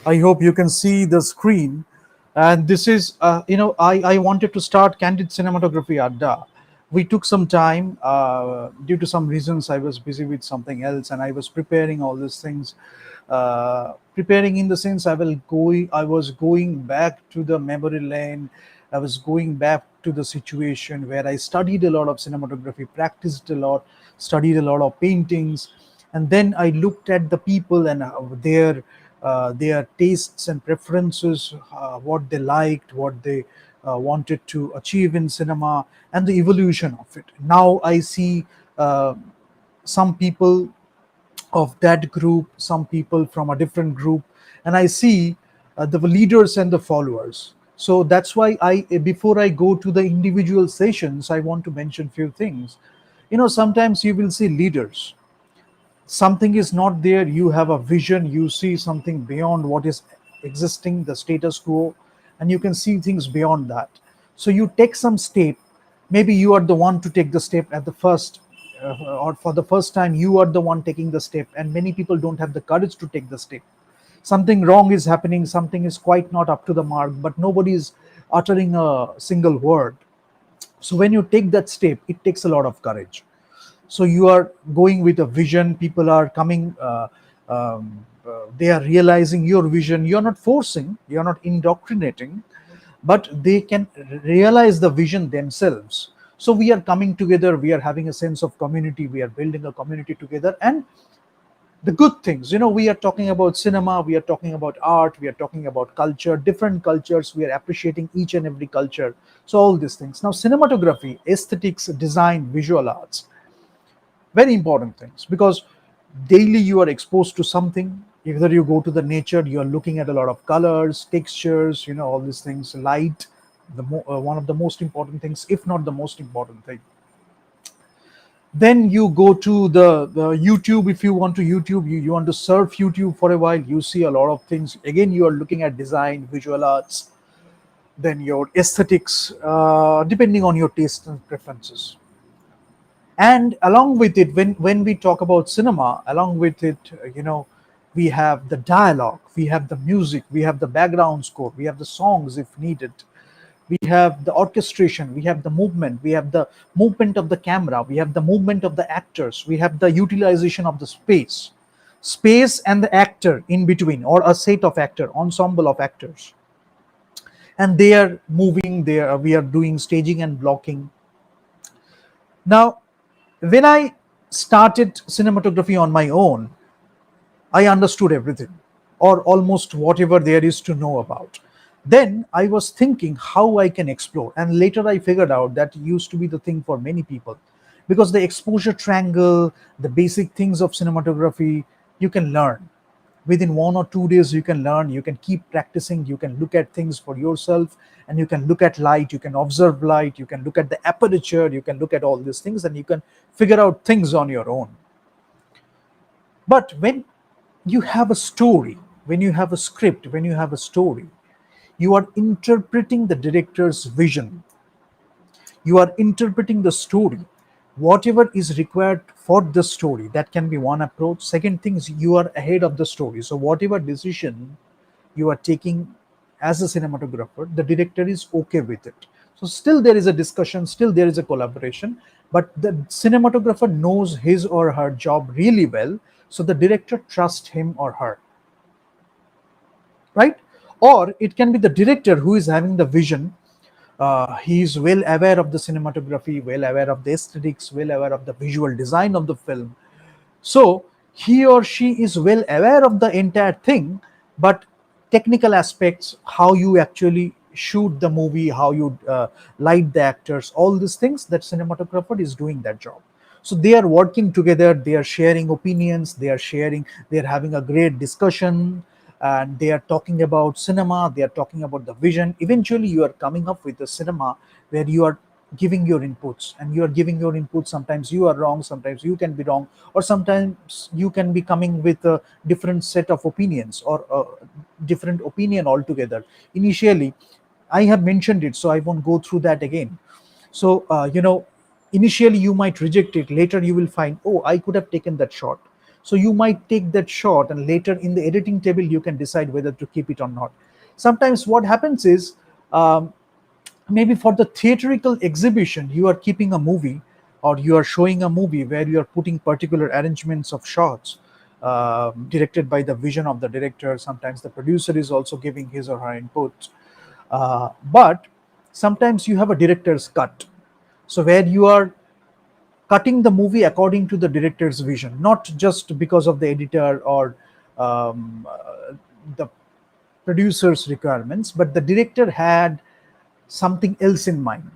I hope you can see the screen. And this is, I wanted to start Candid Cinematography Adda. We took some time due to some reasons. I was busy with something else, and I was preparing all these things. Preparing in the sense I was going back to the memory lane. I was going back to the situation where I studied a lot of cinematography, practiced a lot, studied a lot of paintings, and then I looked at the people and their tastes and preferences, what they liked, what they wanted to achieve in cinema, and the evolution of it. Now I see uh, some people of that group, some people from a different group, and I see the leaders and the followers. So that's why before I go to the individual sessions, I want to mention few things. Sometimes you will see leaders, something is not there, you have a vision, you see something beyond what is existing, the status quo, and you can see things beyond that. So you take some step. Maybe you are the one to take the step at the first, or for the first time you are the one taking the step, and many people don't have the courage to take the step. Something wrong is happening, something is quite not up to the mark, but nobody is uttering a single word. So when you take that step, it takes a lot of courage. So you are going with a vision, people are coming, they are realizing your vision, you're not forcing, you're not indoctrinating, but they can realize the vision themselves. So we are coming together, we are having a sense of community, we are building a community together. And the good things, we are talking about cinema, we are talking about art, we are talking about culture, different cultures, we are appreciating each and every culture. So all these things. Now cinematography, aesthetics, design, visual arts, very important things, because daily you are exposed to something. Either you go to the nature, you are looking at a lot of colors, textures, all these things, light, one of the most important things, if not the most important thing. Then you go to the YouTube. If you want to YouTube, you want to surf YouTube for a while, you see a lot of things. Again, you are looking at design, visual arts, then your aesthetics, depending on your taste and preferences. And along with it, when we talk about cinema, along with it, we have the dialogue, we have the music, we have the background score, we have the songs if needed, we have the orchestration, we have the movement, we have the movement of the camera, we have the movement of the actors, we have the utilization of the space and the actor in between, or a set of actor, ensemble of actors, and they are moving there. We are doing staging and blocking. Now, when I started cinematography on my own, I understood everything, or almost whatever there is to know about. Then I was thinking how I can explore, and later I figured out that used to be the thing for many people, because the exposure triangle, the basic things of cinematography, you can learn within 1 or 2 days. You can learn, you can keep practicing, you can look at things for yourself, and you can look at light, you can observe light, you can look at the aperture, you can look at all these things, and you can figure out things on your own. But when you have a story, when you have a script, when you have a story, you are interpreting the director's vision, you are interpreting the story, whatever is required for the story. That can be one approach. Second thing is, you are ahead of the story, so whatever decision you are taking as a cinematographer, the director is okay with it. So still there is a discussion, still there is a collaboration, but the cinematographer knows his or her job really well, so the director trusts him or her, right? Or it can be the director who is having the vision. He is well aware of the cinematography, well aware of the aesthetics, well aware of the visual design of the film. So he or she is well aware of the entire thing, but technical aspects, how you actually shoot the movie, how you light the actors, all these things, that cinematographer is doing that job. So they are working together, they are sharing opinions, they are having a great discussion, and they are talking about cinema, they are talking about the vision. Eventually you are coming up with a cinema where you are giving your inputs, and you are giving your inputs. Sometimes you are wrong, sometimes you can be wrong, or sometimes you can be coming with a different set of opinions, or a different opinion altogether. Initially, I have mentioned it, so I won't go through that again. So initially you might reject it, later you will find, oh, I could have taken that shot. So you might take that shot, and later in the editing table you can decide whether to keep it or not. Sometimes what happens is, um, maybe for the theatrical exhibition you are keeping a movie, or you are showing a movie where you are putting particular arrangements of shots, directed by the vision of the director. Sometimes the producer is also giving his or her input, but sometimes you have a director's cut, so where you are cutting the movie according to the director's vision, not just because of the editor or the producer's requirements, but the director had something else in mind.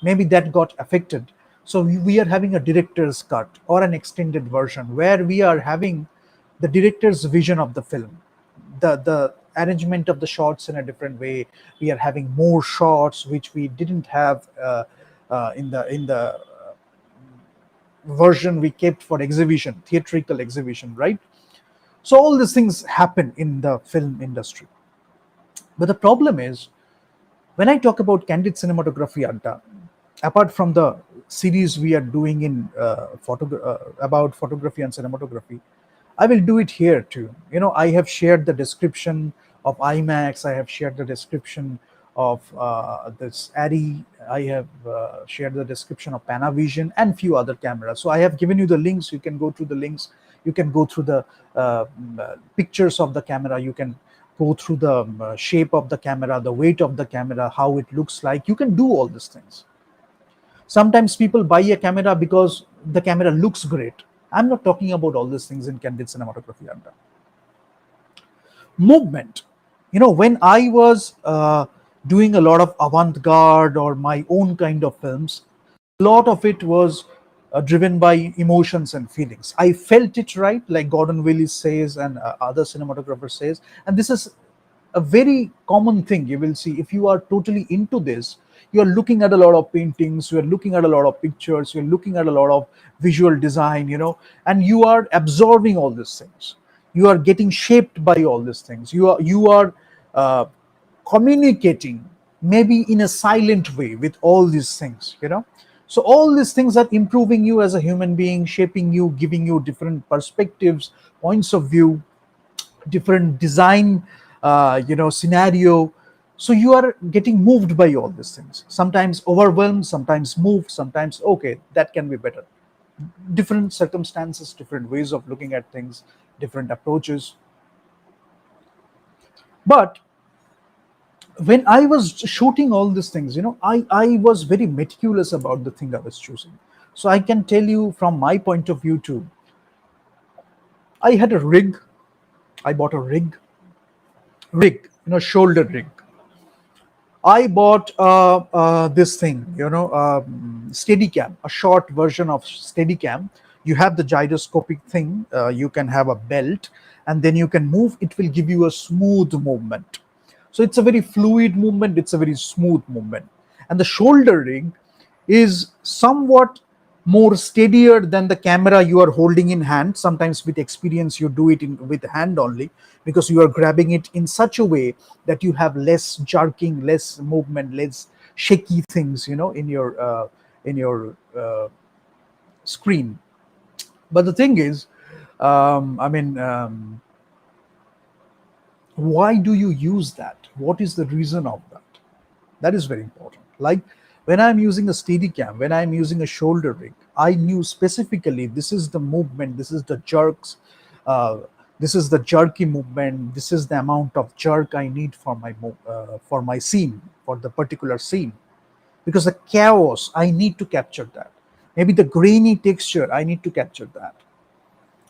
Maybe that got affected. So we are having a director's cut or an extended version where we are having the director's vision of the film, the arrangement of the shots in a different way. We are having more shots which we didn't have in the version we kept for exhibition, theatrical exhibition, right? So all these things happen in the film industry. But the problem is, when I talk about Candid Cinematography Adda, apart from the series we are doing in about photography and cinematography, I will do it here too. I have shared the description of IMAX. I have shared the description of this Addy. I have shared the description of Panavision and few other cameras. So I have given you the links. You can go through the links. You can go through the pictures of the camera. You can go through the shape of the camera, the weight of the camera, how it looks like. You can do all these things. Sometimes people buy a camera because the camera looks great. I'm not talking about all these things in Candid Cinematography. Movement. When I was doing a lot of avant-garde or my own kind of films, a lot of it was driven by emotions and feelings. I felt it, right, like Gordon Willis says and other cinematographers says. And this is a very common thing you will see if you are totally into this. You are looking at a lot of paintings, you are looking at a lot of pictures, you're looking at a lot of visual design, and you are absorbing all these things. You are getting shaped by all these things. You are uh, communicating maybe in a silent way with all these things. So all these things are improving you as a human being, shaping you, giving you different perspectives, points of view, different design, scenario. So you are getting moved by all these things, sometimes overwhelmed, sometimes moved, sometimes okay, that can be better. Different circumstances, different ways of looking at things, different approaches. But when I was shooting all these things, I was very meticulous about the thing I was choosing. So I can tell you from my point of view too. I had a rig. I bought a rig, shoulder rig. I bought this thing, Steadicam, a short version of Steadicam. You have the gyroscopic thing. You can have a belt, and then you can move. It will give you a smooth movement. So it's a very fluid movement. It's a very smooth movement. And the shoulder rig is somewhat more steadier than the camera you are holding in hand. Sometimes with experience you do it with hand only, because you are grabbing it in such a way that you have less jerking, less movement, less shaky things in your screen. But the thing is, why do you use that? What is the reason of that? That is very important. Like when I'm using a Steadicam, when I'm using a shoulder rig, I knew specifically this is the movement, this is the jerks, uh, this is the jerky movement, this is the amount of jerk I need for my scene, for the particular scene. Because the chaos, I need to capture that. Maybe the grainy texture, I need to capture that.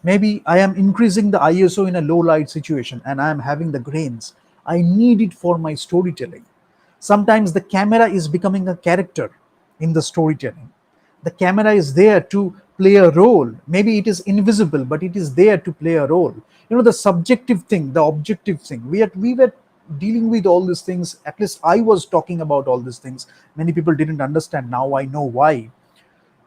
Maybe I am increasing the ISO in a low light situation and I am having the grains. I need it for my storytelling. Sometimes the camera is becoming a character in the storytelling. The camera is there to play a role. Maybe it is invisible, but it is there to play a role. The subjective thing, the objective thing. We were dealing with all these things. At least I was talking about all these things. Many people didn't understand. Now I know why.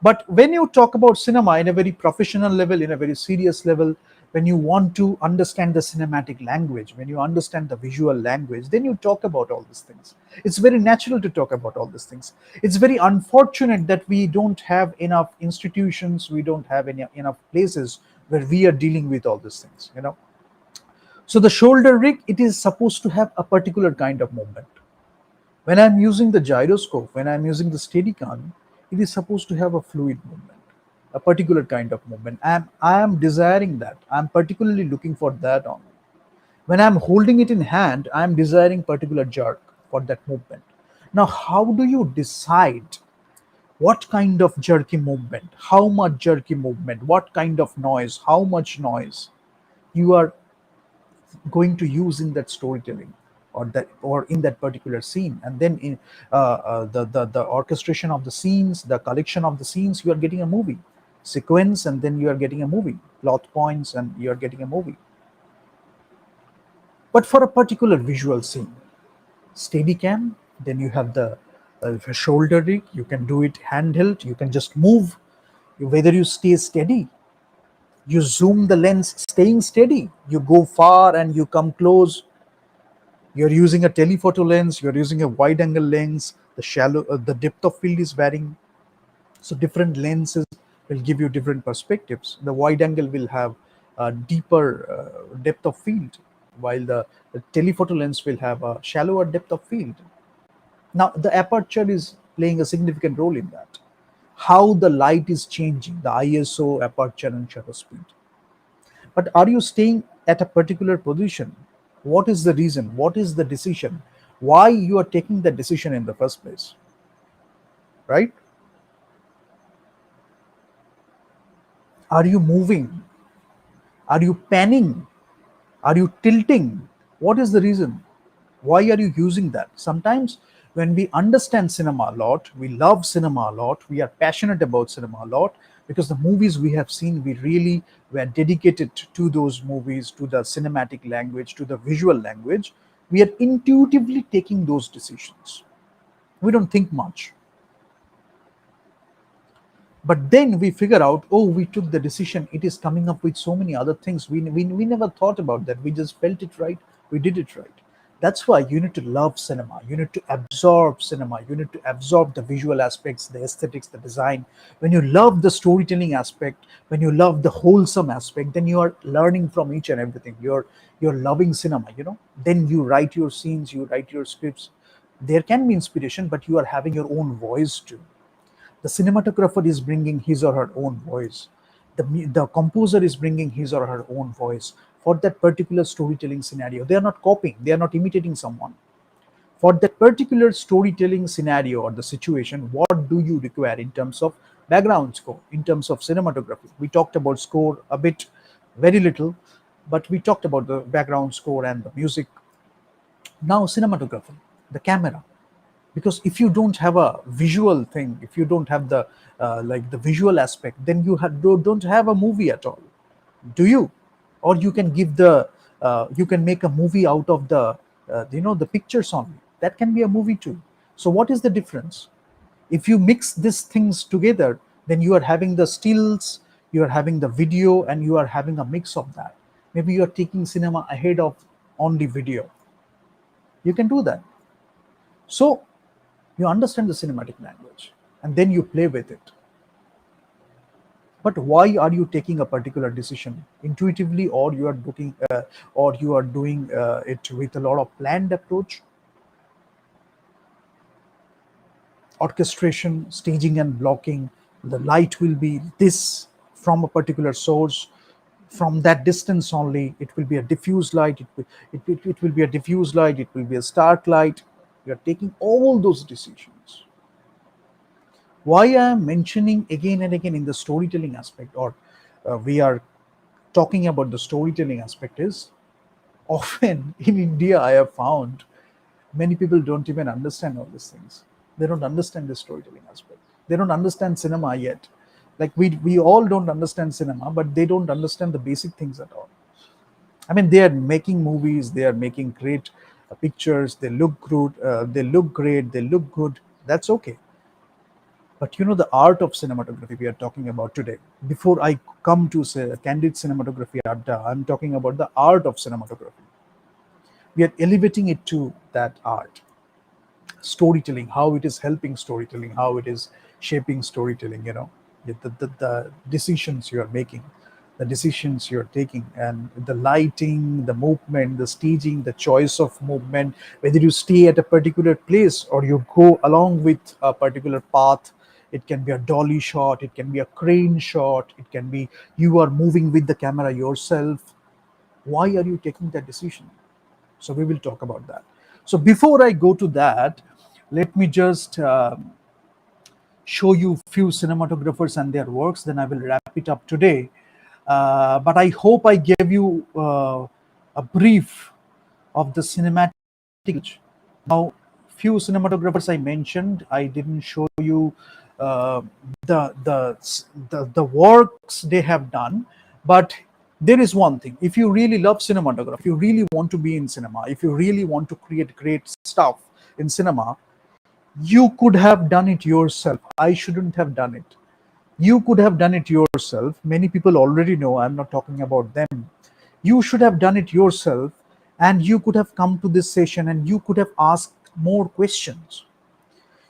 But when you talk about cinema in a very professional level, in a very serious level, when you want to understand the cinematic language, when you understand the visual language, then you talk about all these things. It's very natural to talk about all these things. It's very unfortunate that we don't have enough institutions, we don't have enough places where we are dealing with all these things. So the shoulder rig, it is supposed to have a particular kind of movement. When I'm using the gyroscope, when I'm using the Steadicam, it is supposed to have a fluid movement, a particular kind of movement. I am desiring that. I'm particularly looking for that on. When I'm holding it in hand, I'm desiring particular jerk for that movement. Now, how do you decide what kind of jerky movement, how much jerky movement, what kind of noise, how much noise you are going to use in that storytelling, or in that particular scene, and then in the orchestration of the scenes, the collection of the scenes, you are getting a movie sequence, and then you are getting a movie plot points, and you are getting a movie. But for a particular visual scene, Steadicam, then you have the shoulder rig. You can do it handheld. You can just move. Whether you stay steady, you zoom the lens, staying steady. You go far and you come close. You're using a telephoto lens. You're using a wide angle lens. The depth of field is varying. So different lenses will give you different perspectives. The wide angle will have a deeper depth of field, while the telephoto lens will have a shallower depth of field. Now, the aperture is playing a significant role in that. How the light is changing, the ISO, aperture, and shutter speed. But are you staying at a particular position? What is the reason? What is the decision? Why you are taking that decision in the first place? Right? Are you moving? Are you panning? Are you tilting? What is the reason? Why are you using that? Sometimes when we understand cinema a lot, we love cinema a lot, we are passionate about cinema a lot, because the movies we have seen, we really were dedicated to those movies, to the cinematic language, to the visual language. We are intuitively taking those decisions. We don't think much. But then we figure out, oh, we took the decision, it is coming up with so many other things, we never thought about that, we just felt it right, we did it right. That's why you need to love cinema, you need to absorb cinema, you need to absorb the visual aspects, the aesthetics, the design. When you love the storytelling aspect, when you love the wholesome aspect, then you are learning from each and everything. You're loving cinema. Then you write your scenes, you write your scripts. There can be inspiration, but you are having your own voice too. The cinematographer is bringing his or her own voice. The composer is bringing his or her own voice for that particular storytelling scenario. They are not copying, they are not imitating someone. For that particular storytelling scenario or the situation, what do you require in terms of background score, in terms of cinematography? We talked about score a bit, very little, but we talked about the background score and the music. Now, cinematography, the camera. Because if you don't have a visual thing, if you don't have the like the visual aspect, then don't have a movie at all, do you? Or you can give the you can make a movie out of the pictures only. That can be a movie too. So what is the difference? If you mix these things together, then you are having the stills, you are having the video, and you are having a mix of that. Maybe you are taking cinema ahead of only video. You can do that. So you understand the cinematic language, and then you play with it. But why are you taking a particular decision intuitively, or you are looking or you are doing it with a lot of planned approach? Orchestration, staging, and blocking. The light will be this from a particular source, from that distance only. It will be a diffuse light, it will be a diffuse light, it will be a stark light. You are taking all those decisions. Why I am mentioning again and again in the storytelling aspect, or we are talking about the storytelling aspect, is often in India I have found many people don't even understand all these things. They don't understand the storytelling aspect. They don't understand cinema yet. Like we all don't understand cinema, but they don't understand the basic things at all. I mean, they are making movies, they are making great pictures, they look good, they look great, they look good. That's okay. But the art of cinematography we are talking about today. Before I come to say Candid Cinematography Adda, I'm talking about the art of cinematography. We are elevating it to that art. Storytelling, how it is helping storytelling, how it is shaping storytelling, the decisions you are making. the decisions you're taking, and the lighting, the movement, the staging, the choice of movement, whether you stay at a particular place or you go along with a particular path. It can be a dolly shot, it can be a crane shot, it can be you are moving with the camera yourself. Why are you taking that decision? So we will talk about that. So before I go to that, let me just show you few cinematographers and their works. Then I will wrap it up today. But I hope I gave you a brief of the cinematic. Now, few cinematographers I mentioned, I didn't show you uh, the works they have done, but there is one thing. If you really love cinematography, if you really want to be in cinema, if you really want to create great stuff in cinema, you could have done it yourself. I shouldn't have done it. You could have done it yourself. Many people already know, I'm not talking about them. You should have done it yourself, and you could have come to this session and you could have asked more questions.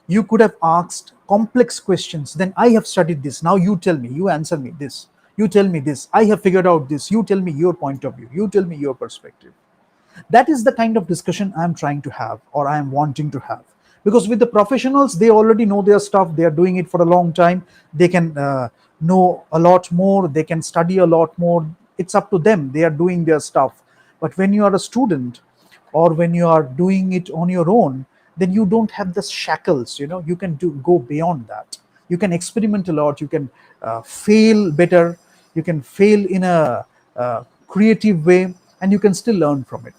You could have asked complex questions. Then I have studied this. Now you tell me, you answer me this. You tell me this. I have figured out this. You tell me your point of view. You tell me your perspective. That is the kind of discussion I'm trying to have, or I am wanting to have. Because with the professionals, they already know their stuff, they are doing it for a long time, they can know a lot more, they can study a lot more. It's up to them, they are doing their stuff. But when you are a student, or when you are doing it on your own, then you don't have the shackles. You can go beyond that. You can experiment a lot, you can fail better, you can fail in a creative way, and you can still learn from it.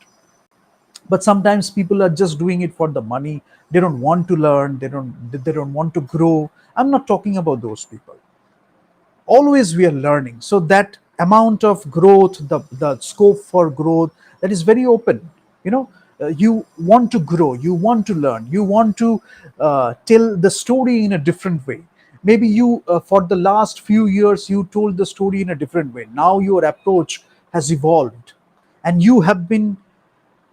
But sometimes people are just doing it for the money. They don't want to learn, they don't want to grow. I'm not talking about those people. Always we are learning, so that amount of growth, the scope for growth, that is very open. you know you want to grow, you want to learn, you want to tell the story in a different way. Maybe you for the last few years you told the story in a different way. Now your approach has evolved, and you have been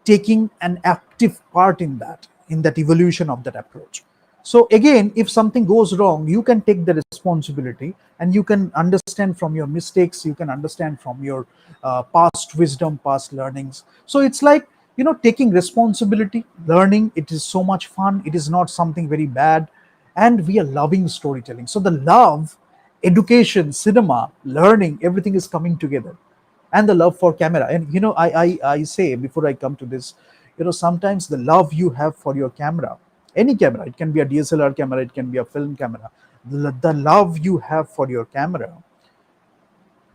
taking an active part in that evolution of that approach. So again, if something goes wrong, you can take the responsibility, and you can understand from your mistakes, you can understand from your past wisdom, past learnings. So it's like, taking responsibility, learning. It is so much fun, it is not something very bad. And we are loving storytelling, so the love, education, cinema, learning, everything is coming together. And the love for camera. And I say, before I come to this, sometimes the love you have for your camera, any camera, it can be a DSLR camera, it can be a film camera, the love you have for your camera,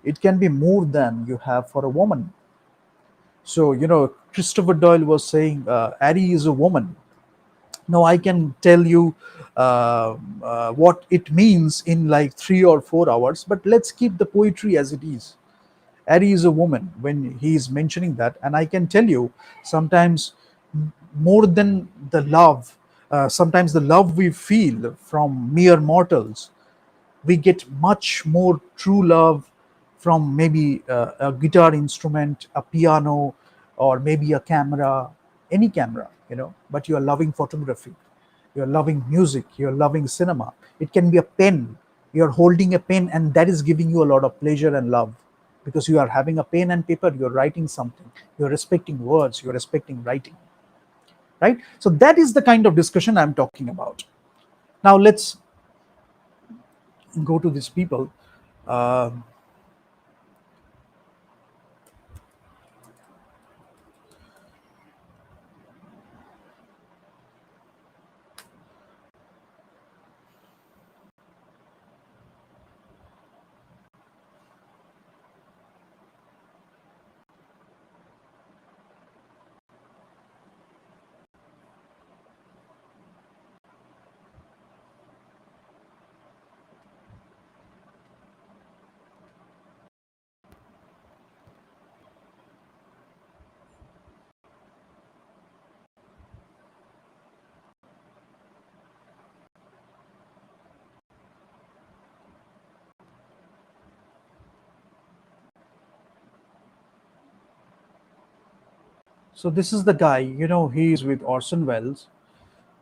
it can be more than you have for a woman. So Christopher Doyle was saying, Ari is a woman. Now I can tell you what it means in like 3 or 4 hours, but let's keep the poetry as it is. Ari is a woman when he is mentioning that. And I can tell you, sometimes more than the love, sometimes the love we feel from mere mortals, we get much more true love from maybe a guitar instrument, a piano, or maybe a camera, any camera. But you are loving photography, you're loving music, you're loving cinema. It can be a pen. You're holding a pen, and that is giving you a lot of pleasure and love, because you are having a pen and paper, you're writing something, you're respecting words, you're respecting writing, right? So that is the kind of discussion I'm talking about. Now let's go to these people. Uh, so this is the guy, he is with Orson Welles.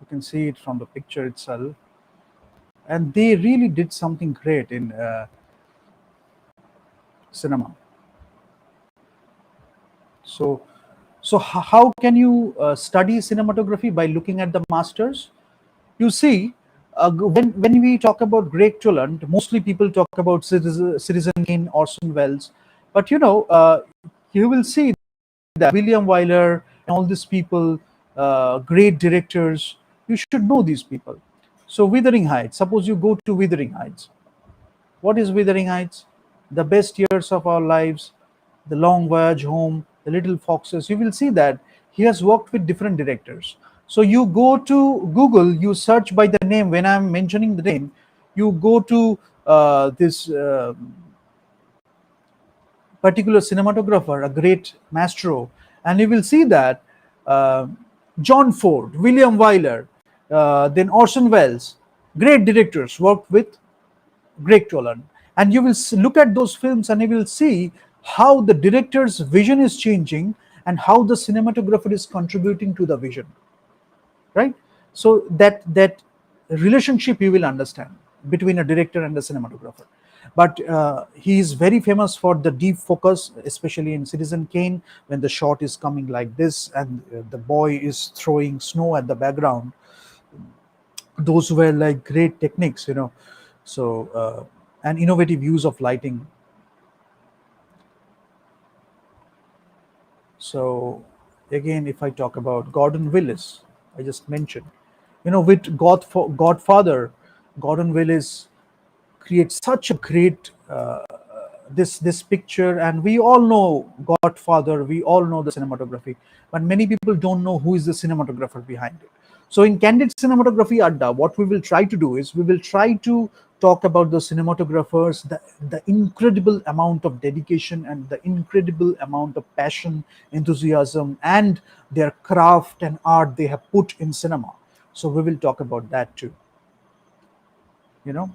You can see it from the picture itself. And they really did something great in cinema. So, how can you study cinematography? By looking at the masters. You see, when we talk about Greg Toland, mostly people talk about Citizen Kane, Orson Welles, but you will see that William Wyler and all these people, great directors, you should know these people. So, Wuthering Heights. Suppose you go to Wuthering Heights. What is Wuthering Heights? The best years of our lives, the long voyage home, the little foxes. You will see that he has worked with different directors. So you go to Google, you search by the name. When I'm mentioning the name, you go to this particular cinematographer, a great maestro, and you will see that uh, John Ford, William Wyler, then Orson Welles, great directors worked with Greg Toland. And you will look at those films and you will see how the director's vision is changing and how the cinematographer is contributing to the vision, right? So that relationship you will understand between a director and a cinematographer. But he is very famous for the deep focus, especially in Citizen Kane, when the shot is coming like this and the boy is throwing snow at the background. Those were like great techniques. So and innovative use of lighting. So again, if I talk about Gordon Willis, I just mentioned, with Godfather, Gordon Willis creates such a great this picture, and we all know Godfather, we all know the cinematography, but many people don't know who is the cinematographer behind it. So in Candid Cinematography Adda, what we will try to do is we will try to talk about the cinematographers, the incredible amount of dedication and the incredible amount of passion, enthusiasm, and their craft and art they have put in cinema. So we will talk about that too. You know,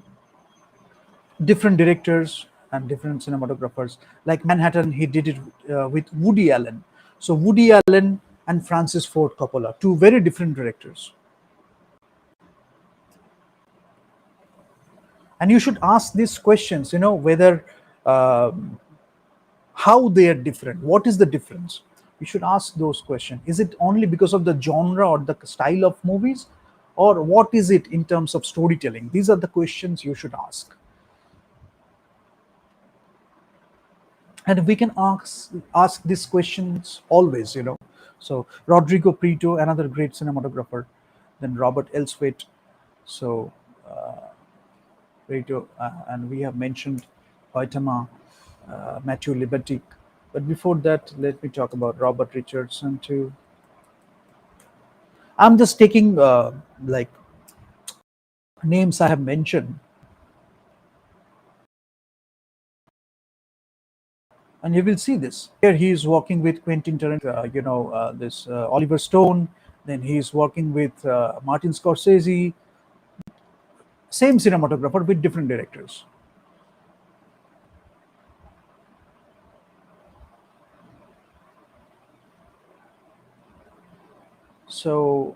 different directors and different cinematographers. Like Manhattan, he did it with Woody Allen. So Woody Allen and Francis Ford Coppola, two very different directors. And you should ask these questions, whether how they are different. What is the difference? You should ask those questions. Is it only because of the genre or the style of movies, or what is it in terms of storytelling? These are the questions you should ask. And we can ask these questions always. So Rodrigo Prieto, another great cinematographer, then Robert Elswit. So Prieto, and we have mentioned Hoytema, Matthew Libatic. But before that, let me talk about Robert Richardson too. I'm just taking like names I have mentioned, and you will see this. Here he is working with Quentin Tarantino, this Oliver Stone. Then he is working with Martin Scorsese. Same cinematographer with different directors. So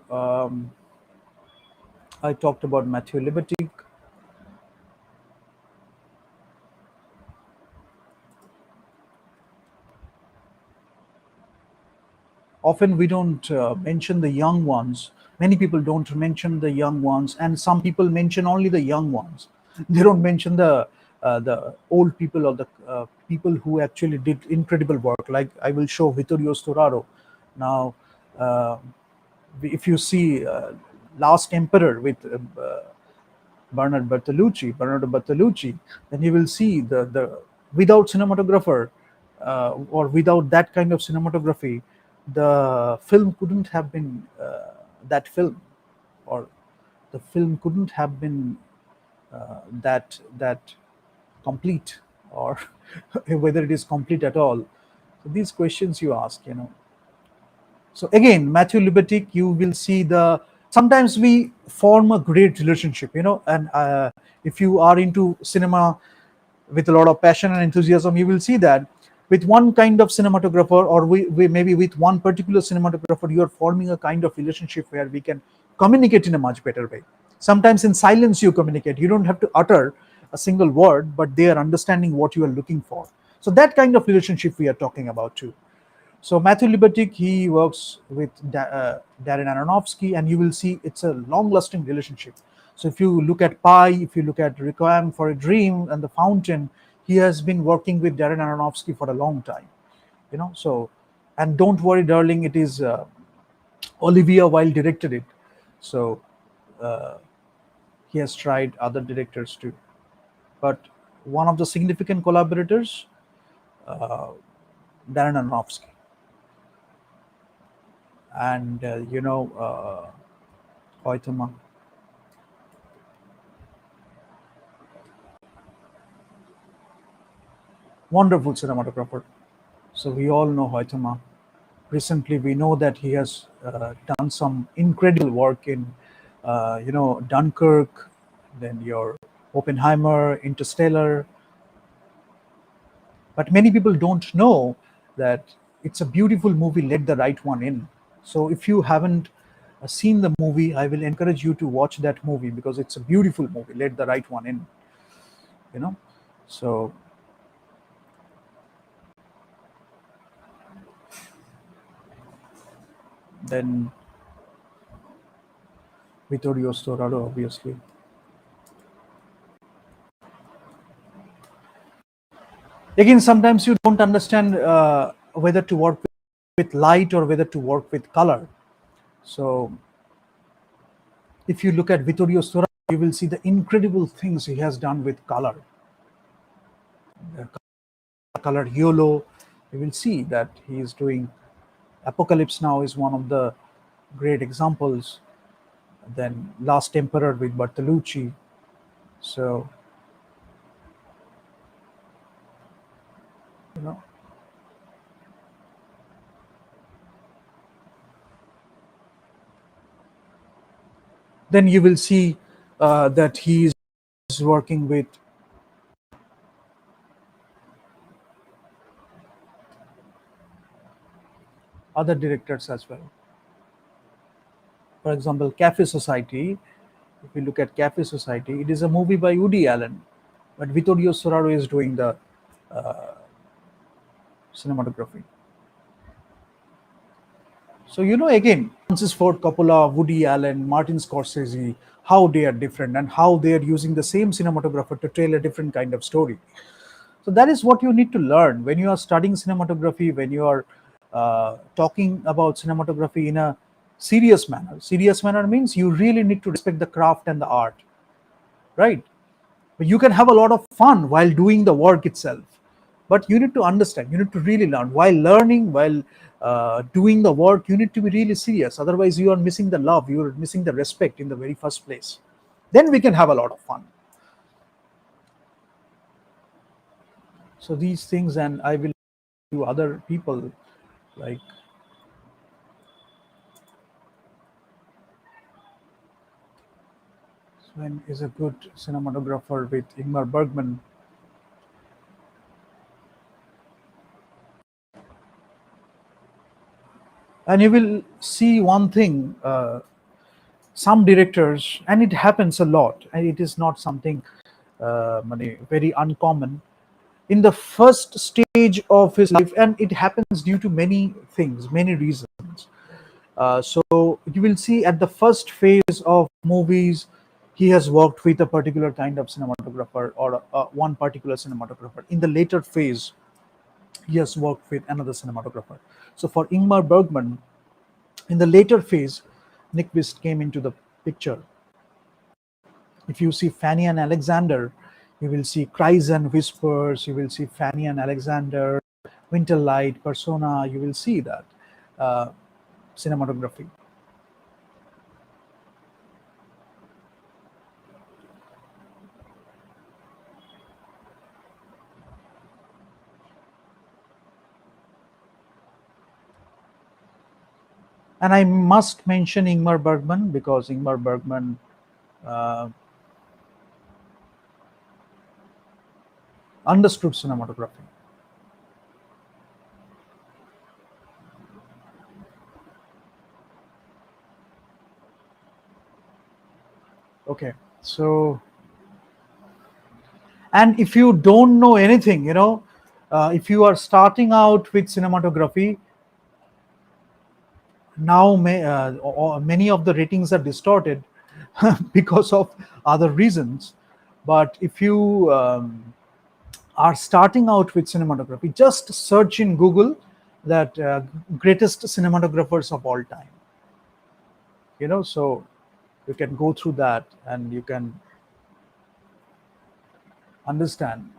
I talked about Matthew Libatic. Often we don't mention the young ones. Many people don't mention the young ones, and some people mention only the young ones. They don't mention the old people or the people who actually did incredible work. Like I will show Vittorio Storaro. Now, uh, if you see Last Emperor with Bernardo Bertolucci, then you will see the without cinematographer or without that kind of cinematography, the film couldn't have been that film, or the film couldn't have been that complete, or whether it is complete at all. So these questions you ask. So again, Matthew Libatic, you will see the sometimes we form a great relationship, and if you are into cinema with a lot of passion and enthusiasm, you will see that with one kind of cinematographer, or we maybe with one particular cinematographer, you are forming a kind of relationship where we can communicate in a much better way. Sometimes in silence you communicate. You don't have to utter a single word, but they are understanding what you are looking for. So that kind of relationship we are talking about too. So Matthew Libatic, he works with Darren Aronofsky, and you will see it's a long-lasting relationship. So if you look at Pi, if you look at Requiem for a Dream and The Fountain, he has been working with Darren Aronofsky for a long time. So, and Don't Worry, Darling, it is Olivia Wilde directed it. So he has tried other directors too. But one of the significant collaborators, Darren Aronofsky, and Hoytema. Wonderful cinematographer. So we all know Hoytema. Recently, we know that he has done some incredible work in, Dunkirk, then your Oppenheimer, Interstellar. But many people don't know that it's a beautiful movie. Let the right one in. So if you haven't seen the movie, I will encourage you to watch that movie because it's a beautiful movie. Let the right one in. You know, so then Vittorio Storaro, obviously. Again, sometimes you don't understand whether to work with light or whether to work with color. So if you look at Vittorio Storaro, you will see the incredible things he has done with color. The color yellow, you will see that he is doing Apocalypse Now is one of the great examples. Then Last Emperor with Bertolucci. So you know, then you will see that he is working with other directors as well. For example, Cafe Society. If you look at Cafe Society, it is a movie by Woody Allen, but Vittorio Storaro is doing the cinematography. So again, Francis Ford Coppola, Woody Allen, Martin Scorsese, how they are different and how they are using the same cinematographer to tell a different kind of story. So that is what you need to learn when you are studying cinematography, when you are talking about cinematography in a serious manner. Serious manner means you really need to respect the craft and the art, right? But you can have a lot of fun while doing the work itself. But you need to understand, you need to really learn. While learning, while doing the work, you need to be really serious. Otherwise, you are missing the love, you are missing the respect in the very first place. Then we can have a lot of fun. So these things, and I will to other people like Sven is a good cinematographer with Ingmar Bergman. And you will see one thing, some directors, and it happens a lot, and it is not something very uncommon in the first stage of his life, and it happens due to many things, many reasons. So you will see at the first phase of movies, he has worked with a particular kind of cinematographer or one particular cinematographer. In the later phase, he has worked with another cinematographer. So for Ingmar Bergman, in the later phase, Nyquist came into the picture. If you see Fanny and Alexander, you will see Cries and Whispers, you will see Fanny and Alexander, Winterlight, Persona, you will see that uh, cinematography. And I must mention Ingmar Bergman because Ingmar Bergman uh, understood cinematography. Okay, so and if you don't know anything, If you are starting out with cinematography, now many of the ratings are distorted because of other reasons. But if you are starting out with cinematography, just search in Google that greatest cinematographers of all time. So you can go through that and you can understand